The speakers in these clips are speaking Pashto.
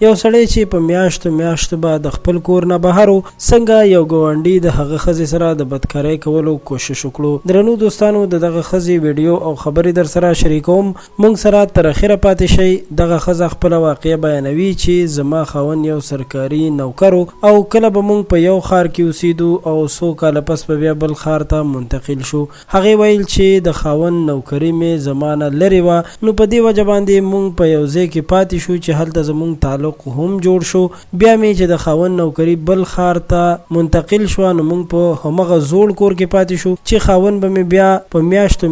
یو سړی چې په میاشتو به د خپل کور نه بهر څنګه یو ګاونډي د هغه ښځې سره د بدکارۍ کولو کوشش وکړو. درنو دوستانو، دغه ښځې ویډیو او خبرې در سره شریکوم، مونږ سره تر اخره پاتې شئ. دغه ښځه خپله واقعه بیانوي چې زما خاوند یو سرکاري نوکر او کله به مونږ په یو ښار کې اوسېدو او څو کاله پس به بیا بل ښار ته منتقل شو. هغې ویل چې د خاوند نوکري مې زما نه لرې وه، نو په دې وجه باندې مونږ په یو ځای کې پاتې شو چې هلته زمونږ تعلق هم جوړ شو. بیا مې چې د خاوند نوکري بل ښار ته منتقل شوه، نو مونږ په همغه زوړ کور کې پاتې شو چې خاوند به مې بیا په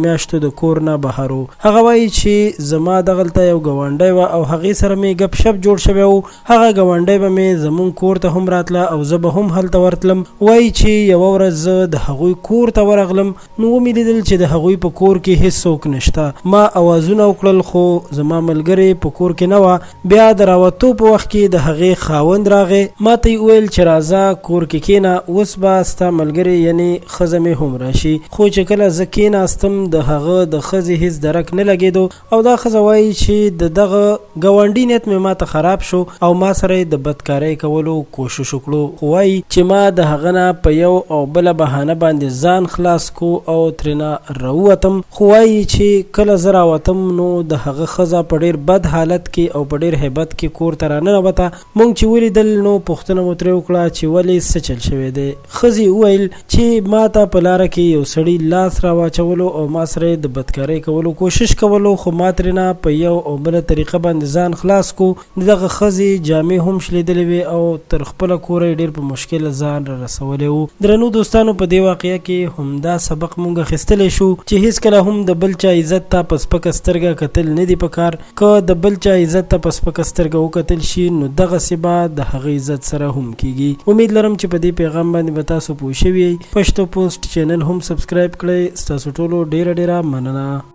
میاشتو د کور نه بهر و. هغه وایي چې زما دغلته یو ګاونډی وه او هغې سره مې ګپ شپ جوړ شوی و. هغه ګاونډی به مې زمونږ کور ته هم راتله او زه به هم هلته ورتلم. وایي چې یوه ورځ زه د هغوی کور ته ورغلم، نو ومې لیدل چې د هغوی په کور کې هیڅ څوک نشته. ما اوازونه وکړل خو زما ملګرې په کور کې نه وه. بیا د راوتو په وخت کې د هغې خاوند راغی، ما ته یې وویل چې راځه کور کې کېنه، اوس به ستا ملګرې یعنې ښځه مې هم راشي. خو چې کله زه کېناستم د هغه د ښځې هیڅ درک نه لګېدو او دا ښځه وایي چې د دغه ګاونډي نیت مې ما ته خراب شو او ما سره یې د بدکارۍ کولو کوشش وکړو. خو وایي چې ما د هغه نه په یو او بله بهانه باندې ځان خلاص کو او ترېنه راووتم. خو وایي چې کله زه راوتم نو د هغه ښځه په ډېر بد حالت کې او په ډېر هیبت کې کور ته راننوته. موږ چې ولیدل نو پوښتنه مو ترې وکړه چې ولې څه چل شوی دی. ښځې وویل چې ما ته په لاره کې یو سړي لاس راواچولو او ما سره د بدکارۍ کولو کوشش کولو، خو ما ترېنه په یو او بله طریقه باندې ځان خلاص کو. دغه ښځې جامې هم شلیدلې وې او تر خپله کوره یې ډېر په مشکله ځان را رسولی و. درنو دوستانو، په دې واقعه کې همدا سبق مونږ اخیستلی شو چې هیڅکله هم د بل چا عزت ته په سپکه سترګه کتل نه دي پکار. که د بل چا عزت ته په سپکه سترګه وکتل شي نو دغسې به د هغه عزت سره هم کیږي. امید لرم چې په دې پیغام باندې به تاسو پوه شوي. پښتو پوسټ چینل هم سبسکرایب کړئ. ستاسو ټولو ډیره مننه.